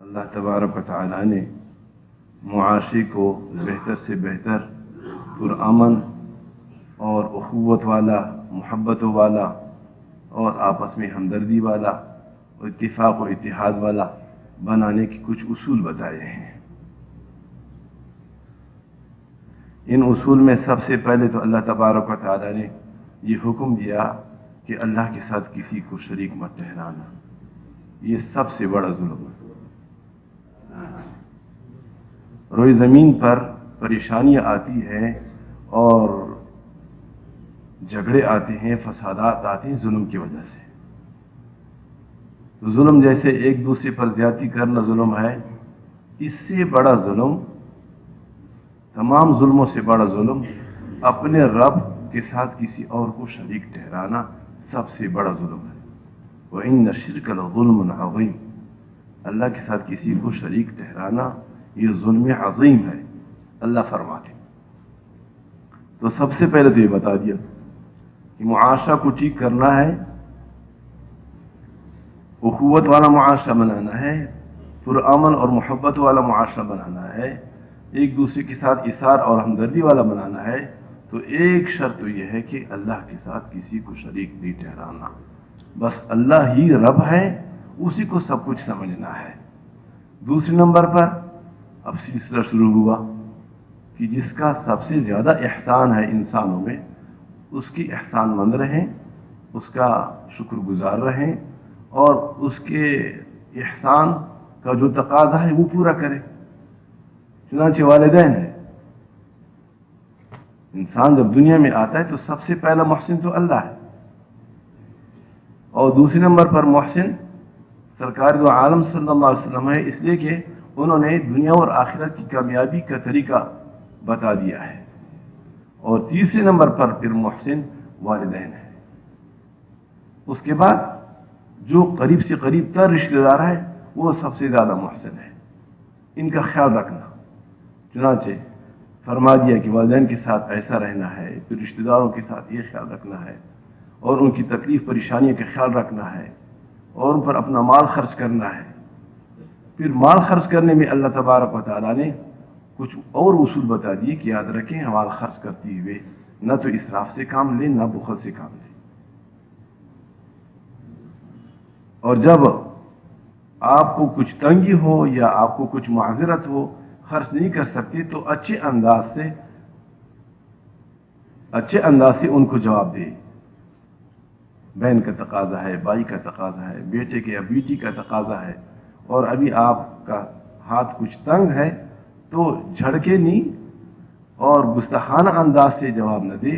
اللہ تبارک و تعالیٰ نے معاشرے کو بہتر سے بہتر پرامن اور اخوت والا، محبت والا اور آپس میں ہمدردی والا اور اتفاق و اتحاد والا بنانے کے کچھ اصول بتائے ہیں۔ ان اصول میں سب سے پہلے تو اللہ تبارک و تعالیٰ نے یہ حکم دیا کہ اللہ کے ساتھ کسی کو شریک مت ٹھہرانا۔ یہ سب سے بڑا ظلم ہے۔ روئے زمین پر پریشانیاں آتی ہیں اور جھگڑے آتے ہیں، فسادات آتے ہیں ظلم کی وجہ سے۔ تو ظلم جیسے ایک دوسرے پر زیادتی کرنا ظلم ہے، اس سے بڑا ظلم، تمام ظلموں سے بڑا ظلم اپنے رب کے ساتھ کسی اور کو شریک ٹھہرانا سب سے بڑا ظلم ہے۔ وَإِنَّ الشِّرْكَ لَظُلْمٌ عَظِيمٌ، اللہ کے ساتھ کسی کو شریک ٹھہرانا یہ ظلم عظیم ہے، اللہ فرماتے۔ تو سب سے پہلے تو یہ بتا دیا کہ معاشرہ کو ٹھیک کرنا ہے، اخوت والا معاشرہ بنانا ہے، پرامن اور محبت والا معاشرہ بنانا ہے، ایک دوسرے کے ساتھ اثار اور ہمدردی والا بنانا ہے، تو ایک شرط تو یہ ہے کہ اللہ کے ساتھ کسی کو شریک نہیں ٹھہرانا، بس اللہ ہی رب ہے، اسی کو سب کچھ سمجھنا ہے۔ دوسرے نمبر پر اب سلسلہ شروع ہوا کہ جس کا سب سے زیادہ احسان ہے انسانوں میں، اس کی احسان مند رہیں، اس کا شکر گزار رہیں اور اس کے احسان کا جو تقاضا ہے وہ پورا کرے۔ چنانچہ والدین ہے، انسان جب دنیا میں آتا ہے تو سب سے پہلا محسن تو اللہ ہے، اور دوسرے نمبر پر محسن سرکار دو عالم صلی اللہ علیہ وسلم ہے، اس لیے کہ انہوں نے دنیا اور آخرت کی کامیابی کا طریقہ بتا دیا ہے، اور تیسرے نمبر پر پھر محسن والدین ہے۔ اس کے بعد جو قریب سے قریب تر رشتہ دار ہے وہ سب سے زیادہ محسن ہے، ان کا خیال رکھنا۔ چنانچہ فرما دیا کہ والدین کے ساتھ ایسا رہنا ہے، پھر رشتہ داروں کے ساتھ یہ خیال رکھنا ہے، اور ان کی تکلیف پریشانیوں کا خیال رکھنا ہے، اور ان پر اپنا مال خرچ کرنا ہے۔ پھر مال خرچ کرنے میں اللہ تبارک و تعالیٰ نے کچھ اور اصول بتا دیے کہ یاد رکھیں مال خرچ کرتے ہوئے نہ تو اسراف سے کام لیں نہ بخل سے کام لیں، اور جب آپ کو کچھ تنگی ہو یا آپ کو کچھ معذرت ہو، خرچ نہیں کر سکتے تو اچھے انداز سے ان کو جواب دے۔ بہن کا تقاضا ہے، بھائی کا تقاضا ہے، بیٹے کے یا بیٹی کا تقاضا ہے، اور ابھی آپ کا ہاتھ کچھ تنگ ہے تو جھڑکے نہیں اور گستاخانہ انداز سے جواب نہ دے،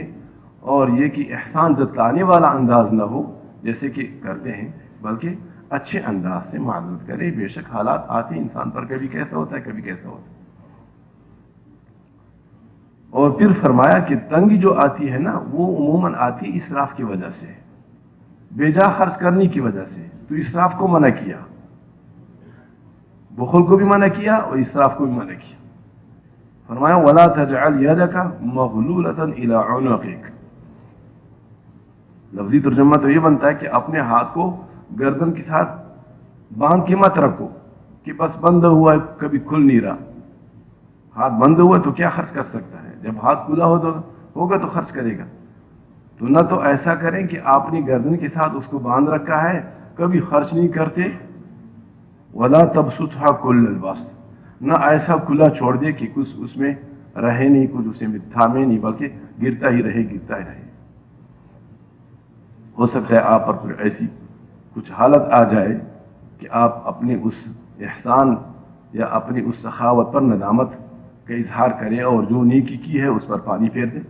اور یہ کہ احسان جتلانے والا انداز نہ ہو جیسے کہ کرتے ہیں، بلکہ اچھے انداز سے معذرت کرے۔ بے شک حالات آتے ہیں انسان پر، کبھی کیسا ہوتا ہے کبھی کیسا ہوتا ہے۔ اور پھر فرمایا کہ تنگی جو آتی ہے نا وہ عموماً آتی اسراف کی وجہ سے، بے جا خرچ کرنے کی وجہ سے، تو اسراف کو منع کیا، بخل کو بھی منع کیا اور اسراف کو بھی منع کیا۔ فرمایا وَلَا تَجْعَلْ يَدَكَ مَغْلُولَةً إِلَىٰ عُنُقِكَ، لفظی ترجمہ تو یہ بنتا ہے کہ اپنے ہاتھ کو گردن کے ساتھ باندھ کے مت رکھو کہ بس بند ہوا ہے کبھی کھل نہیں رہا۔ ہاتھ بند ہوا تو کیا خرچ کر سکتا ہے، جب ہاتھ کھلا ہوگا تو خرچ کرے گا۔ تو نہ تو ایسا کریں کہ آپ نے گردن کے ساتھ اس کو باندھ رکھا ہے، کبھی خرچ نہیں کرتے۔ وَلَا تَبْسُطْهَا كُلَّ الْبَسْطِ، نہ ایسا کھلا چھوڑ دے کہ کچھ اس میں رہے نہیں، کچھ اسے تھامے نہیں، بلکہ گرتا ہی رہے۔ ہو سکتا ہے آپ پر کوئی ایسی کچھ حالت آ جائے کہ آپ اپنے اس احسان یا اپنی اس سخاوت پر ندامت کا اظہار کریں اور جو نیکی کی ہے اس پر پانی پھیر دیں،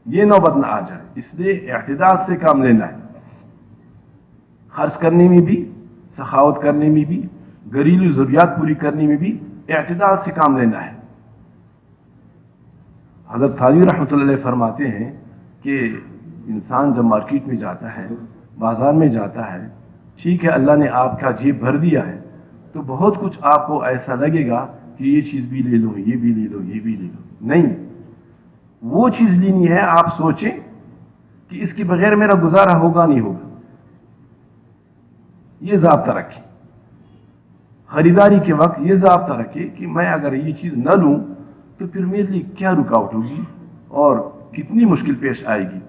یہ نوبت نہ آ جائے۔ اس لیے اعتدال سے کام لینا ہے، خرچ کرنے میں بھی، سخاوت کرنے میں بھی، گھریلو ضروریات پوری کرنے میں بھی اعتدال سے کام لینا ہے۔ حضرت تھانوی رحمۃ اللہ علیہ فرماتے ہیں کہ انسان جب مارکیٹ میں جاتا ہے، بازار میں جاتا ہے، ٹھیک ہے اللہ نے آپ کا جیب بھر دیا ہے تو بہت کچھ آپ کو ایسا لگے گا کہ یہ چیز بھی لے لو، یہ بھی لے لو، یہ بھی لے لو۔ نہیں، وہ چیز لینی ہے، آپ سوچیں کہ اس کے بغیر میرا گزارا ہوگا نہیں ہوگا، یہ ضابطہ رکھیں۔ خریداری کے وقت یہ ضابطہ رکھے کہ میں اگر یہ چیز نہ لوں تو پھر میرے لیے کیا رکاوٹ ہوگی اور کتنی مشکل پیش آئے گی.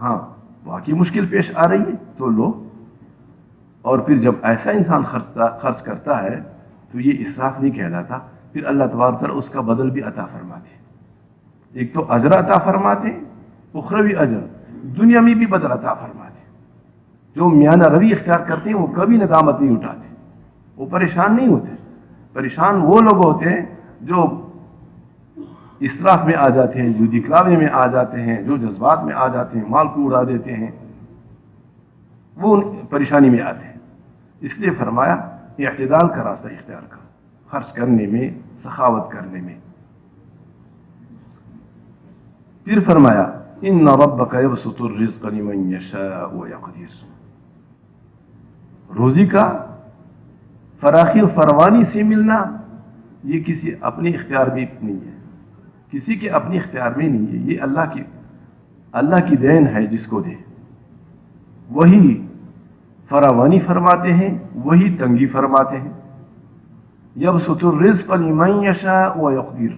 ہاں واقعی مشکل پیش آ رہی ہے تو لو. اور پھر جب ایسا انسان خرچ کرتا ہے تو یہ اسراف نہیں کہلاتا. پھر اللہ تبارک تعالیٰ اس کا بدل بھی عطا فرماتے. ایک تو اجر عطا فرماتے, اخروی اجر, دنیا میں بھی بدل عطا فرماتے. جو میانہ روی اختیار کرتے ہیں وہ کبھی ندامت نہیں اٹھاتے, وہ پریشان نہیں ہوتے. پریشان وہ لوگ ہوتے ہیں جو اسراف میں آ جاتے ہیں, جو دکھلاوے میں آ جاتے ہیں, جو جذبات میں آ جاتے ہیں, مال کو اڑا دیتے ہیں, وہ پریشانی میں آتے ہیں. اس لیے فرمایا اعتدال کا راستہ اختیار کرو خرچ کرنے میں, سخاوت کرنے میں. پھر فرمایا ان ربک یبسط الرزق لمن یشاء ویقدر. روزی کا فراخی و فراوانی سے ملنا یہ کسی اپنے اختیار میں نہیں ہے, کسی کے اپنے اختیار میں نہیں ہے. یہ اللہ کی دین ہے. جس کو دے وہی فراوانی فرماتے ہیں, وہی تنگی فرماتے ہیں. یبسط الرزق لمن یشاء ویقدر,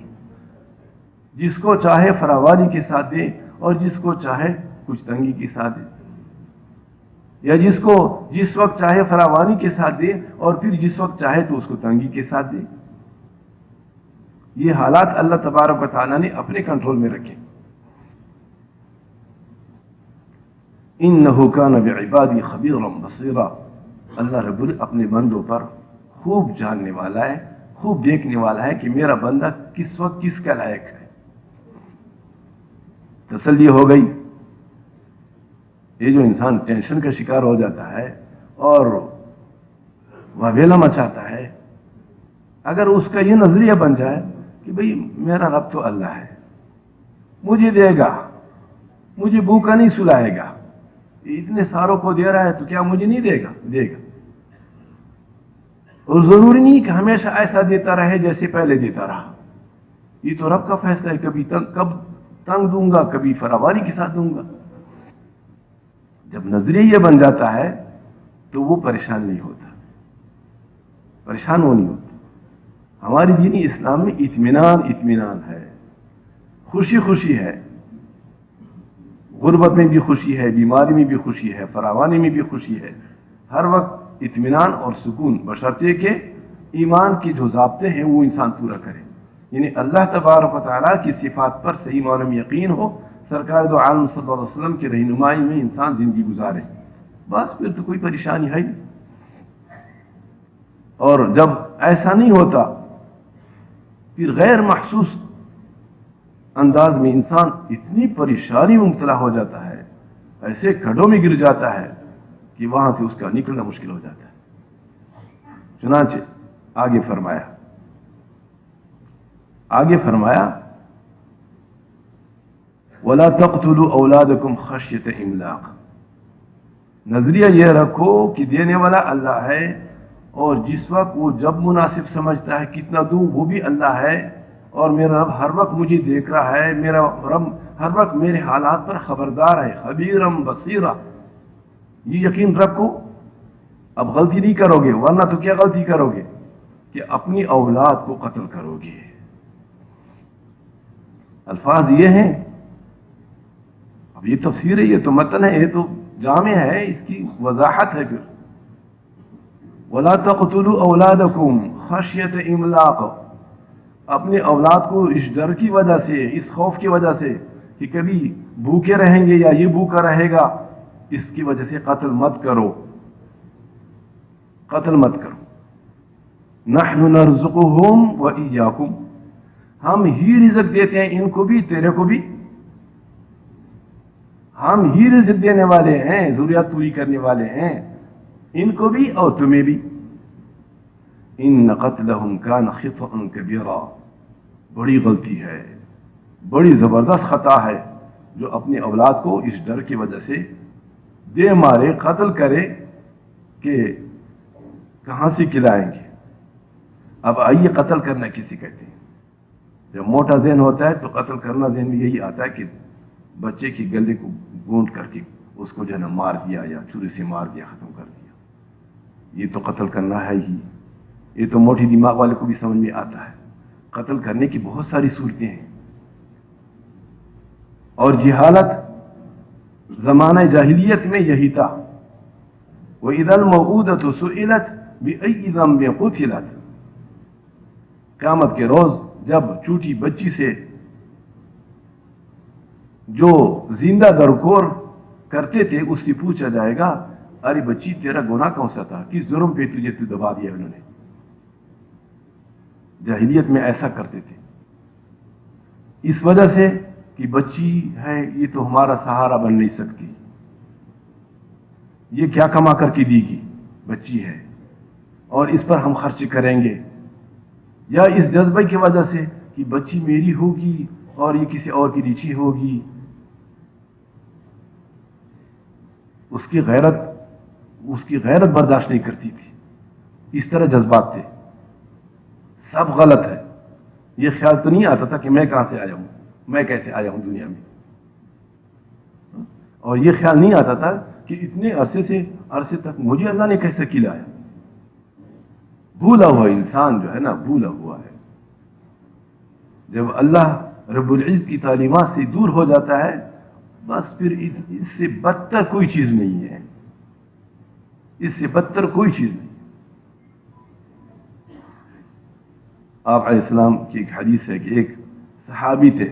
جس کو چاہے فراوانی کے ساتھ دے اور جس کو چاہے کچھ تنگی کے ساتھ دے, یا جس کو جس وقت چاہے فراوانی کے ساتھ دے اور پھر جس وقت چاہے تو اس کو تنگی کے ساتھ دے. یہ حالات اللہ تبارک و تعالیٰ نے اپنے کنٹرول میں رکھے. انہ کان بعبادی خبیرا بصیرا. اللہ رب اپنے بندوں پر خوب جاننے والا ہے, خوب دیکھنے والا ہے کہ میرا بندہ کس وقت کس کا لائق ہے. تسلی ہو گئی. یہ جو انسان ٹینشن کا شکار ہو جاتا ہے اور وبیلا مچاتا ہے, اگر اس کا یہ نظریہ بن جائے کہ بھئی میرا رب تو اللہ ہے, مجھے دے گا, مجھے بھوکا نہیں سلائے گا, اتنے ساروں کو دے رہا ہے تو کیا مجھے نہیں دے گا؟ دے گا. اور ضروری نہیں کہ ہمیشہ ایسا دیتا رہے جیسے پہلے دیتا رہا. یہ تو رب کا فیصلہ ہے, کبھی کب تنگ دوں گا, کبھی فراوانی کے ساتھ دوں گا. جب نظریہ یہ بن جاتا ہے تو وہ پریشان نہیں ہوتا, پریشان وہ نہیں ہوتا. ہماری دینی اسلام میں اطمینان ہے, خوشی ہے. غربت میں بھی خوشی ہے, بیماری میں بھی خوشی ہے, فراوانی میں بھی خوشی ہے. ہر وقت اطمینان اور سکون, بشرطے کہ ایمان کے جو ضابطے ہیں وہ انسان پورا کرے. یعنی اللہ تبارک و تعالیٰ کی صفات پر صحیح معنی میں یقین ہو, سرکار دو عالم صلی اللہ علیہ وسلم کی رہنمائی میں انسان زندگی گزارے, بس پھر تو کوئی پریشانی ہے نہیں. اور جب ایسا نہیں ہوتا پھر غیر محسوس انداز میں انسان اتنی پریشانی میں مبتلا ہو جاتا ہے, ایسے کھڈوں میں گر جاتا ہے کہ وہاں سے اس کا نکلنا مشکل ہو جاتا ہے. چنانچہ آگے فرمایا وَلَا تَقْتُلُوا أَوْلَادَكُمْ خَشْيَةَ إِمْلَاقٍ. نظریہ یہ رکھو کہ دینے والا اللہ ہے, اور جس وقت وہ جب مناسب سمجھتا ہے کتنا دوں وہ بھی اللہ ہے, اور میرا رب ہر وقت مجھے دیکھ رہا ہے, میرا رب ہر وقت میرے حالات پر خبردار ہے, خبیرم بصیرہ. یہ یقین رکھو. اب غلطی نہیں کرو گے, ورنہ تو کیا غلطی کرو گے کہ اپنی اولاد کو قتل کرو گے. الفاظ یہ ہیں, اب یہ تفسیر ہے, یہ تو متن ہے, یہ تو جامع ہے, اس کی وضاحت ہے. پھر وَلَا تَقْتُلُوا أَوْلَادَكُمْ خَشْيَةَ إِمْلَاقٍ. اپنے اولاد کو اس ڈر کی وجہ سے, اس خوف کی وجہ سے کہ کبھی بھوکے رہیں گے یا یہ بھوکا رہے گا, اس کی وجہ سے قتل مت کرو. نحن نرزقهم وإياكم. ہم ہی رزق دیتے ہیں ان کو بھی, تیرے کو بھی. ہم ہی رزق دینے والے ہیں, ضروریات پوری کرنے والے ہیں, ان کو بھی اور تمہیں بھی. ان قتلهم كان خطأ كبيرا. بڑی غلطی ہے, بڑی زبردست خطا ہے جو اپنی اولاد کو اس ڈر کی وجہ سے دے مارے, قتل کرے کہ کہاں سے کھلائیں گے. اب آئیے قتل کرنا کسی کہتے ہیں. جب موٹا ذہن ہوتا ہے تو قتل کرنا ذہن میں یہی آتا ہے کہ بچے کی گلے کو گونٹ کر کے اس کو جو ہے نا مار دیا, یا چھری سے مار دیا, ختم کر دیا. یہ تو قتل کرنا ہے ہی. یہ تو موٹی دماغ والے کو بھی سمجھ میں آتا ہے. قتل کرنے کی بہت ساری صورتیں ہیں. اور جہالت زمانہ جاہلیت میں یہی تھا. وَإِذَا الْمَوْءُودَةُ سُئِلَتْ بِأَيِّ ذَنبٍ قُتِلَتْ. قیامت کے روز جب چھوٹی بچی سے جو زندہ درگور کرتے تھے اس سے پوچھا جائے گا، ارے بچی تیرا گناہ کون سا تھا، کس جرم پہ تجھے تو دبا دیا انہوں نے. جاہلیت میں ایسا کرتے تھے، اس وجہ سے کہ بچی ہے یہ تو ہمارا سہارا بن نہیں سکتی، یہ کیا کما کر کے دی گی، بچی ہے اور اس پر ہم خرچ کریں گے. یا اس جذبے کی وجہ سے کہ بچی میری ہوگی اور یہ کسی اور کی نیچی ہوگی. اس کی غیرت برداشت نہیں کرتی تھی. اس طرح جذبات تھے. سب غلط ہے. یہ خیال تو نہیں آتا تھا کہ میں کہاں سے آیا ہوں، میں کیسے آیا ہوں دنیا میں. اور یہ خیال نہیں آتا تھا کہ اتنے عرصے تک مجھے اللہ نے کیسے کھلایا. بھولا ہوا انسان جو ہے نا، بھولا ہوا ہے. جب اللہ رب العزت کی تعلیمات سے دور ہو جاتا ہے بس پھر اس سے بدتر کوئی چیز نہیں ہے. اس سے بدتر کوئی چیز نہیں. آپ علیہ السلام کی ایک حدیث ہے کہ ایک صحابی تھے،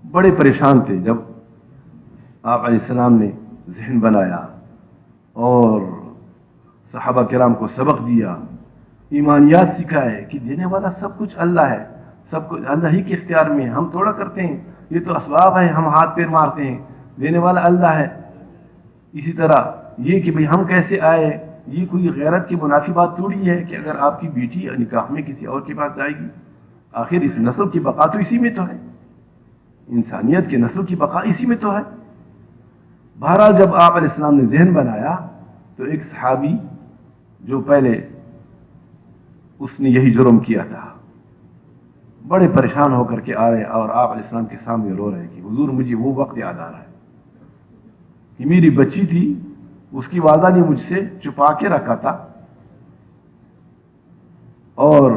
بڑے پریشان تھے. جب آپ علیہ السلام نے ذہن بنایا اور صحابہ کرام کو سبق دیا، ایمانیات سکھائے کہ دینے والا سب کچھ اللہ ہے، سب کچھ اللہ ہی کے اختیار میں، ہم تھوڑا کرتے ہیں، یہ تو اسباب ہے، ہم ہاتھ پیر مارتے ہیں، دینے والا اللہ ہے. اسی طرح یہ کہ بھئی ہم کیسے آئے، یہ کوئی غیرت کی منافی بات تھوڑی ہے کہ اگر آپ کی بیٹی نکاح میں کسی اور کے پاس جائے گی. آخر اس نسل کی بقا تو اسی میں تو ہے، انسانیت کی نسل کی بقا اسی میں تو ہے. بہرحال جب آپ علیہ السلام نے ذہن بنایا تو ایک صحابی جو پہلے اس نے یہی جرم کیا تھا، بڑے پریشان ہو کر کے آ رہے اور آپ علیہ السلام کے سامنے رو رہے کہ حضور مجھے وہ وقت یاد آ رہا ہے کہ میری بچی تھی، اس کی والدہ نے مجھ سے چھپا کے رکھا تھا اور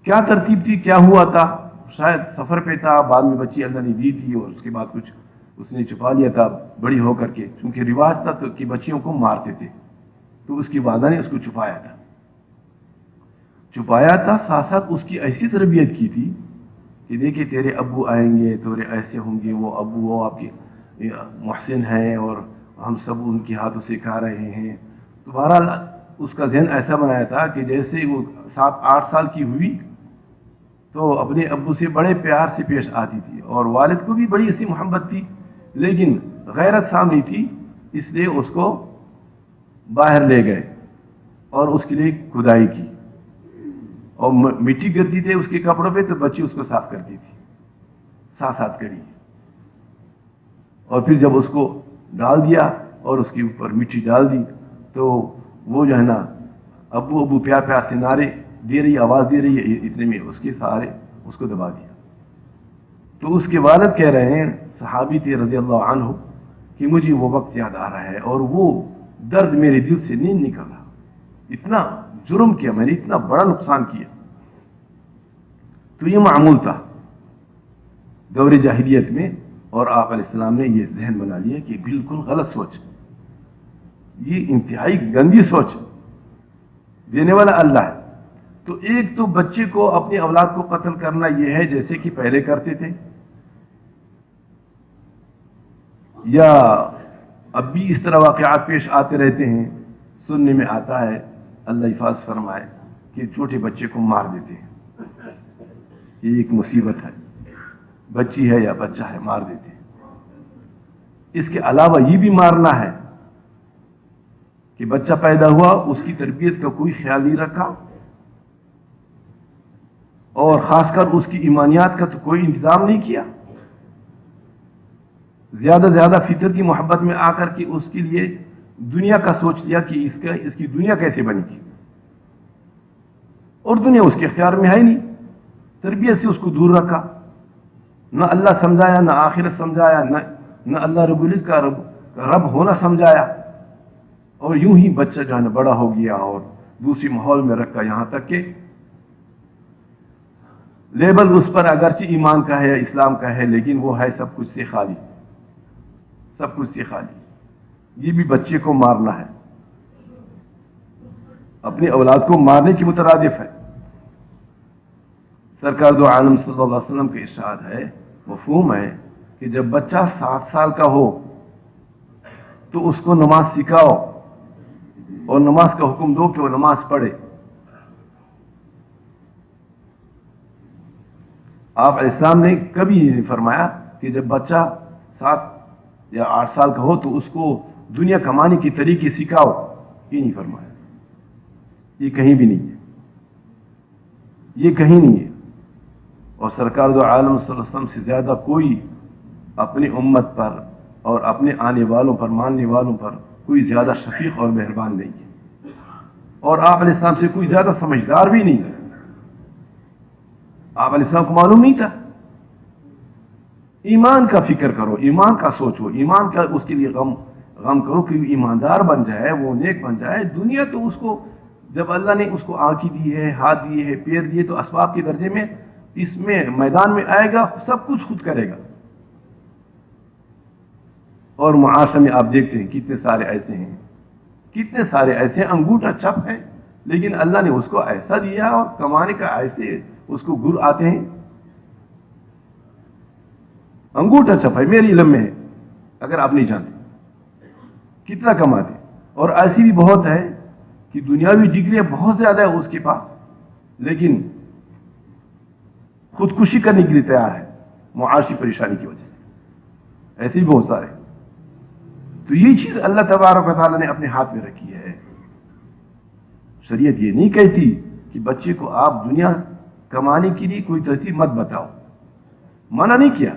کیا ترتیب تھی، کیا ہوا تھا، شاید سفر پہ تھا، بعد میں بچی اللہ نے دی تھی اور اس کے بعد کچھ اس نے چھپا لیا تھا بڑی ہو کر کے، چونکہ رواج تھا تو کہ بچیوں کو مارتے تھے تو اس کی والدہ نے اس کو چھپایا تھا. ساتھ ساتھ اس کی ایسی تربیت کی تھی کہ دیکھیں تیرے ابو آئیں گے تو ایسے ہوں گے، وہ ابو وہ آپ کے محسن ہیں اور ہم سب ان کے ہاتھوں سے کھا رہے ہیں. تو بہرحال اس کا ذہن ایسا بنایا تھا کہ جیسے وہ 7-8 سال کی ہوئی تو اپنے ابو سے بڑے پیار سے پیش آتی تھی اور والد کو بھی بڑی ایسی محبت تھی، لیکن غیرت سامنے تھی، اس لیے اس کو باہر لے گئے اور اس کے لیے کھدائی کی اور مٹی گرتی تھی اس کے کپڑوں پہ تو بچی اس کو صاف کرتی تھی، ساتھ کری. اور پھر جب اس کو ڈال دیا اور اس کے اوپر مٹی ڈال دی تو وہ جو ہے نا ابو پیار سے نعرے دے رہی، آواز دے رہی ہے، اتنے میں اس کے سہارے اس کو دبا دیا. تو اس کے والد کہہ رہے ہیں، صحابی تھے رضی اللہ عنہ، کہ مجھے وہ وقت یاد آ رہا ہے اور وہ درد میرے دل سے نہیں نکل رہا. اتنا جرم کیا میں نے، اتنا بڑا نقصان کیا. تو یہ معمول تھا دور جاہلیت میں اور آپ علیہ السلام نے یہ ذہن بنا لیا کہ بالکل غلط سوچ، یہ انتہائی گندی سوچ، دینے والا اللہ ہے. تو ایک تو بچے کو اپنی اولاد کو قتل کرنا یہ ہے جیسے کہ پہلے کرتے تھے، یا اب بھی اس طرح واقعات پیش آتے رہتے ہیں، سننے میں آتا ہے، اللہ حفاظ فرمائے، کہ چھوٹے بچے کو مار دیتے ہیں. یہ ایک مصیبت ہے، بچی ہے یا بچہ ہے مار دیتے ہیں. اس کے علاوہ یہ بھی مارنا ہے کہ بچہ پیدا ہوا، اس کی تربیت کا کوئی خیال نہیں رکھا اور خاص کر اس کی ایمانیات کا تو کوئی انتظام نہیں کیا. زیادہ فطر کی محبت میں آ کر کے اس کے لیے دنیا کا سوچ لیا کہ اس کی دنیا کیسے بنے گی، اور دنیا اس کے اختیار میں ہے نہیں. تربیت سے اس کو دور رکھا، نہ اللہ سمجھایا، نہ آخرت سمجھایا، نہ اللہ رب العزت کا رب ہونا سمجھایا. اور یوں ہی بچہ جو ہے نا بڑا ہو گیا اور دوسری ماحول میں رکھا، یہاں تک کہ لیبل اس پر اگرچہ ایمان کا ہے یا اسلام کا ہے، لیکن وہ ہے سب کچھ سے خالی، سب کچھ سے خالی۔ یہ بھی بچے کو مارنا ہے، اپنی اولاد کو مارنے کی مترادف ہے۔ سرکار دو عالم صلی اللہ علیہ وسلم کا ارشاد ہے، مفہوم ہے کہ جب بچہ 7 سال کا ہو تو اس کو نماز سکھاؤ اور نماز کا حکم دو کہ وہ نماز پڑھے۔ آپ علیہ السلام نے کبھی نہیں فرمایا کہ جب بچہ 7 یا 8 سال کا ہو تو اس کو دنیا کمانے کی طریقے سکھاؤ، یہ نہیں فرمایا، یہ کہیں بھی نہیں ہے، یہ کہیں نہیں ہے۔ اور سرکار دو عالم صلی اللہ علیہ وسلم سے زیادہ کوئی اپنی امت پر اور اپنے آنے والوں پر، ماننے والوں پر کوئی زیادہ شفیق اور مہربان نہیں ہے، اور آپ علیہ السلام سے کوئی زیادہ سمجھدار بھی نہیں ہے۔ آپ علیہ السلام کو معلوم نہیں تھا؟ ایمان کا فکر کرو، ایمان کا سوچو، ایمان کا اس کے لیے غم کرو کہ ایماندار بن جائے، وہ نیک بن جائے۔ دنیا تو اس کو، جب اللہ نے اس کو آنکھ دی ہے، ہاتھ دیے ہے، پیر دیے، تو اسباب کے درجے میں اس میں میدان میں آئے گا، سب کچھ خود کرے گا۔ اور معاشرے میں آپ دیکھتے ہیں کتنے سارے ایسے ہیں، کتنے سارے ایسے انگوٹھا چپ ہے، لیکن اللہ نے اس کو ایسا دیا اور کمانے کا ایسے اس کو گر آتے ہیں۔ انگوٹھا چپ ہے، میری علم میں ہے، اگر آپ نہیں جانتے کتنا کماتے۔ اور ایسی بھی بہت ہے کہ دنیاوی ڈگریاں بہت زیادہ ہے اس کے پاس، لیکن خودکشی کرنے کے لیے تیار ہے معاشی پریشانی کی وجہ سے، ایسے بھی بہت سارے۔ تو یہ چیز اللہ تبارک و تعالیٰ نے اپنے ہاتھ میں رکھی ہے۔ شریعت یہ نہیں کہتی کہ بچے کو آپ دنیا کمانے کے لیے کوئی ترتیب مت بتاؤ، منع نہیں کیا،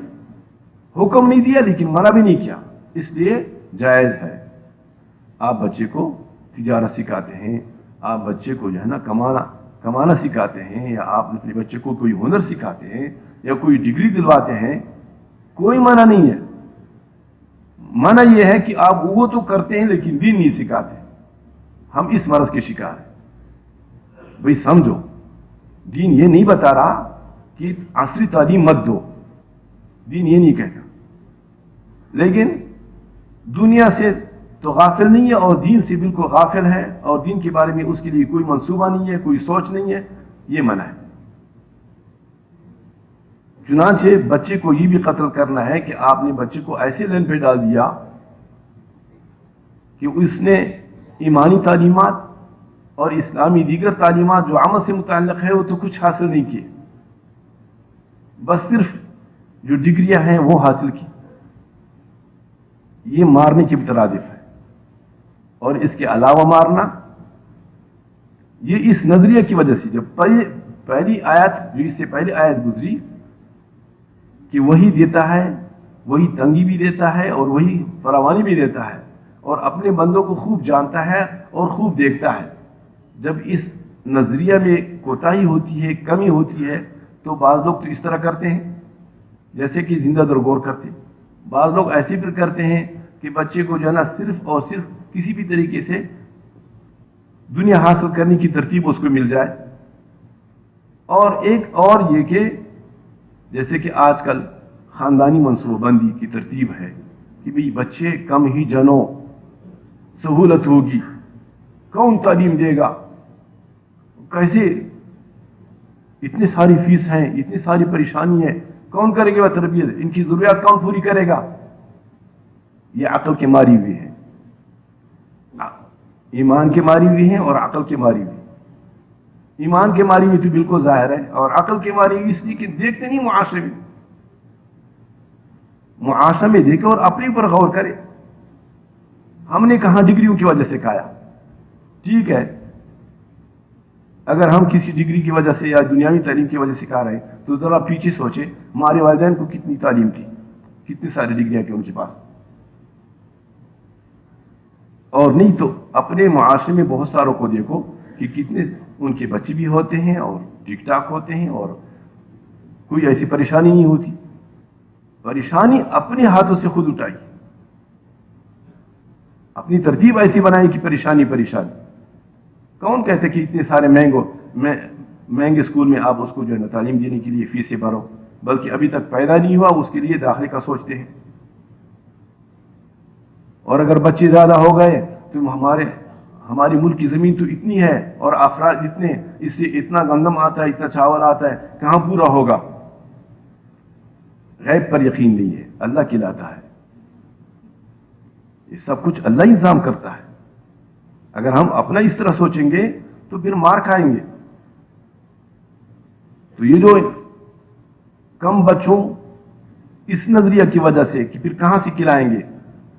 حکم نہیں دیا لیکن منع بھی نہیں کیا، اس لیے جائز ہے۔ آپ بچے کو تجارت سکھاتے ہیں، آپ بچے کو جو ہے نا کمانا سکھاتے ہیں، یا آپ اپنے بچے کو کوئی ہنر سکھاتے ہیں یا کوئی ڈگری دلواتے ہیں، کوئی منع نہیں ہے۔ منع یہ ہے کہ آپ وہ تو کرتے ہیں لیکن دین نہیں سکھاتے۔ ہم اس مرض کے شکار ہیں۔ بھئی سمجھو، دین یہ نہیں بتا رہا کہ عصری تعلیم مت دو، دین یہ نہیں کہتا، لیکن دنیا سے تو غافل نہیں ہے اور دین سے بالکل غافل ہے، اور دین کے بارے میں اس کے لیے کوئی منصوبہ نہیں ہے، کوئی سوچ نہیں ہے، یہ منع ہے۔ چنانچہ بچے کو یہ بھی قتل کرنا ہے کہ آپ نے بچے کو ایسے لین پہ ڈال دیا کہ اس نے ایمانی تعلیمات اور اسلامی دیگر تعلیمات جو عمل سے متعلق ہے وہ تو کچھ حاصل نہیں کیے، بس صرف جو ڈگریاں ہیں وہ حاصل کی۔ یہ مارنے کی مترادف ہے۔ اور اس کے علاوہ مارنا، یہ اس نظریے کی وجہ سے، جب پہلی آیت جو اس سے پہلی آیت گزری کہ وہی دیتا ہے، وہی تنگی بھی دیتا ہے اور وہی فراوانی بھی دیتا ہے، اور اپنے بندوں کو خوب جانتا ہے اور خوب دیکھتا ہے، جب اس نظریہ میں کوتاہی ہوتی ہے، کمی ہوتی ہے، تو بعض لوگ تو اس طرح کرتے ہیں جیسے کہ زندہ درگور کرتے، بعض لوگ ایسے بھی کرتے ہیں کہ بچے کو جو ہے نا صرف اور صرف کسی بھی طریقے سے دنیا حاصل کرنے کی ترتیب اس کو مل جائے۔ اور ایک اور یہ کہ جیسے کہ آج کل خاندانی منصوبہ بندی کی ترتیب ہے کہ بھئی بچے کم ہی جنو، سہولت ہوگی، کون تعلیم دے گا، کیسے، اتنی ساری فیس ہیں، اتنی ساری پریشانی ہے، کون کرے گا تربیت، ان کی ضروریات کون پوری کرے گا؟ یہ عقل کے ماری ہوئی ہے، ایمان کے ماری ہوئی ہیں اور عقل کے ماری ہوئی۔ ایمان کے ماری ہوئی تو بالکل ظاہر ہے، اور عقل کے ماری ہوئی اس لیے کہ دیکھتے نہیں معاشرے میں دیکھے اور اپنے اوپر غور کرے۔ ہم نے کہاں ڈگریوں کی وجہ سے کھایا؟ ٹھیک ہے، اگر ہم کسی ڈگری کی وجہ سے یا دنیاوی تعلیم کی وجہ سے کھا رہے ہیں تو ذرا پیچھے سوچے ہمارے والدین کو کتنی تعلیم تھی، کتنی ساری ڈگریاں تھیں ان کے پاس۔ اور نہیں تو اپنے معاشرے میں بہت ساروں کو دیکھو کہ کتنے ان کے بچے بھی ہوتے ہیں اور ٹھیک ٹھاک ہوتے ہیں اور کوئی ایسی پریشانی نہیں ہوتی۔ پریشانی اپنے ہاتھوں سے خود اٹھائی، اپنی ترتیب ایسی بنائی کہ پریشانی پریشانی. کون کہتے کہ اتنے سارے مہنگے اسکول میں آپ اس کو جو ہے نا تعلیم دینے کے لیے فیسیں بھرو، بلکہ ابھی تک پیدا نہیں ہوا اس کے لیے داخلے کا سوچتے ہیں. اور اگر بچے زیادہ ہو گئے تو ہماری ملک کی زمین تو اتنی ہے اور افراد اتنے، اس سے اتنا گندم آتا ہے، اتنا چاول آتا ہے، کہاں پورا ہوگا؟ غیب پر یقین نہیں ہے، اللہ کھلاتا ہے. یہ سب کچھ اللہ انتظام کرتا ہے. اگر ہم اپنا اس طرح سوچیں گے تو پھر مار کھائیں گے. تو یہ جو کم بچوں اس نظریہ کی وجہ سے کہ پھر کہاں سے کھلائیں گے،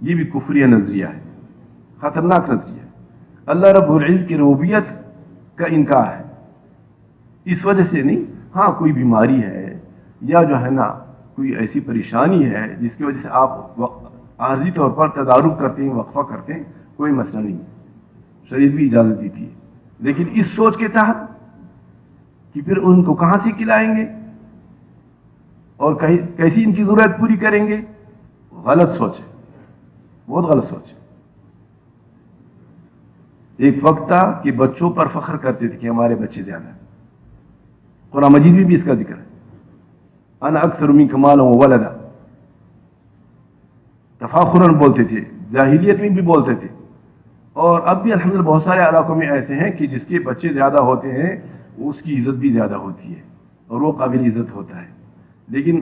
یہ بھی کفریہ نظریہ ہے، خطرناک نظریہ ہے. اللہ رب العزت کی ربوبیت کا انکار ہے. اس وجہ سے نہیں، ہاں کوئی بیماری ہے یا جو ہے نا کوئی ایسی پریشانی ہے جس کی وجہ سے آپ عارضی طور پر تدارک کرتے ہیں، وقفہ کرتے ہیں، کوئی مسئلہ نہیں، شریعت بھی اجازت دیتی ہے. لیکن اس سوچ کے تحت کہ پھر ان کو کہاں سے کھلائیں گے اور کیسی ان کی ضرورت پوری کریں گے، غلط سوچ ہے، بہت غلط سوچ ہے. ایک وقت تھا کہ بچوں پر فخر کرتے تھے کہ ہمارے بچے زیادہ ہیں. قرآن مجید میں بھی اس کا ذکر ہے، انا اکثر منک مالا وولدا. تفاخراً بولتے تھے، جاہلیت میں بھی بولتے تھے. اور اب بھی الحمدللہ بہت سارے علاقوں میں ایسے ہیں کہ جس کے بچے زیادہ ہوتے ہیں اس کی عزت بھی زیادہ ہوتی ہے اور وہ قابل عزت ہوتا ہے. لیکن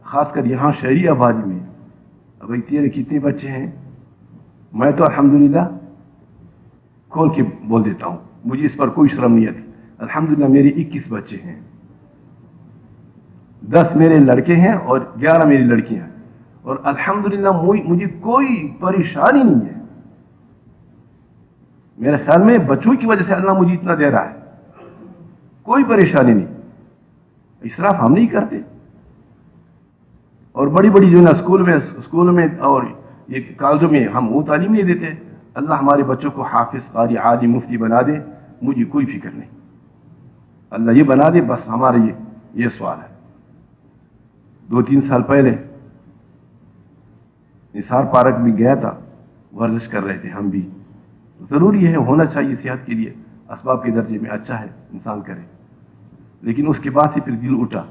خاص کر یہاں شہری آبادی میں اب تیرے کتنے بچے ہیں؟ میں تو الحمدللہ کھول کے بول دیتا ہوں، مجھے اس پر کوئی شرم نہیں آتی. الحمدللہ میرے 21 بچے ہیں، 10 میرے لڑکے ہیں اور 11 میری لڑکیاں ہیں. اور الحمدللہ مجھے کوئی پریشانی نہیں ہے. میرے خیال میں بچوں کی وجہ سے اللہ مجھے اتنا دے رہا ہے، کوئی پریشانی نہیں. اسراف ہم نہیں کرتے. اور بڑی بڑی جو ہے نا اسکول میں اور یہ کالجوں میں ہم وہ تعلیم نہیں دیتے. اللہ ہمارے بچوں کو حافظ، قاری، عالم، مفتی بنا دے، مجھے کوئی فکر نہیں. اللہ یہ بنا دے بس. ہمارا یہ سوال ہے. 2-3 سال پہلے نثار پارک میں گیا تھا، ورزش کر رہے تھے ہم بھی. ضروری ہے، ہونا چاہیے صحت کے لیے، اسباب کے درجے میں اچھا ہے انسان کرے. لیکن اس کے بعد سے پھر دل اٹھا.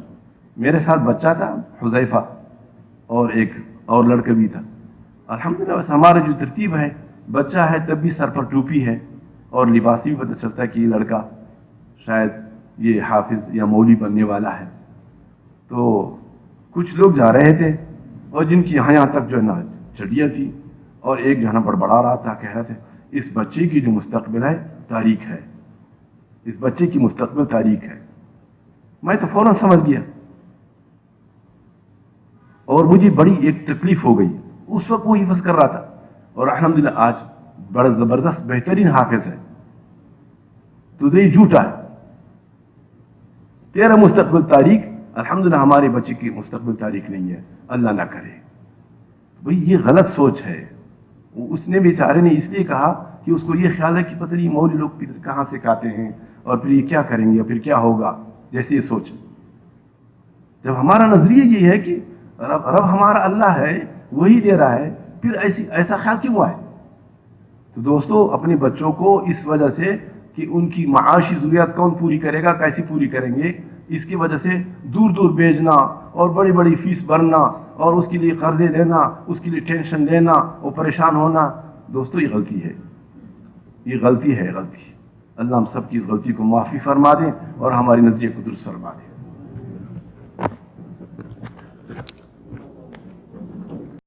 میرے ساتھ بچہ تھا حذیفہ اور ایک اور لڑکا بھی تھا. الحمدللہ بس ہمارا جو ترتیب ہے، بچہ ہے تب بھی سر پر ٹوپی ہے اور لباس بھی پتہ چلتا ہے کہ یہ لڑکا شاید یہ حافظ یا مولوی بننے والا ہے. تو کچھ لوگ جا رہے تھے اور جن کی یہاں تک جو ہے نا چڑیا تھی، اور ایک جو ہے نا بڑبڑا رہا تھا، کہہ رہا تھا اس بچے کی جو مستقبل ہے تاریک ہے، اس بچے کی مستقبل تاریک ہے. میں تو فوراً سمجھ گیا اور مجھے بڑی ایک تکلیف ہو گئی. اس وقت وہ حفظ کر رہا تھا اور الحمدللہ آج بڑا زبردست بہترین حافظ ہے. تو یہ جھوٹا ہے. تیرا مستقبل تاریک، الحمدللہ ہمارے بچے کی مستقبل تاریک نہیں ہے، اللہ نہ کرے. بھئی یہ غلط سوچ ہے. اس نے بیچارے نے اس لیے کہا کہ اس کو یہ خیال ہے کہ پتہ نہیں مولوی لوگ کہاں سے کھاتے ہیں اور پھر یہ کیا کریں گے، پھر کیا ہوگا، جیسے یہ سوچ. جب ہمارا نظریہ یہ ہے کہ رب ہمارا اللہ ہے، وہی دے رہا ہے، پھر ایسا خیال کیوں آئے؟ تو دوستو اپنے بچوں کو اس وجہ سے کہ ان کی معاشی ضروریات کون پوری کرے گا، کیسی پوری کریں گے، اس کی وجہ سے دور دور بھیجنا اور بڑی بڑی فیس بھرنا اور اس کے لیے قرضے لینا، اس کے لیے ٹینشن لینا اور پریشان ہونا، دوستو یہ غلطی ہے. یہ غلطی ہے، غلطی. اللہ ہم سب کی اس غلطی کو معافی فرما دیں اور ہماری نظریے کو درست فرما دیں.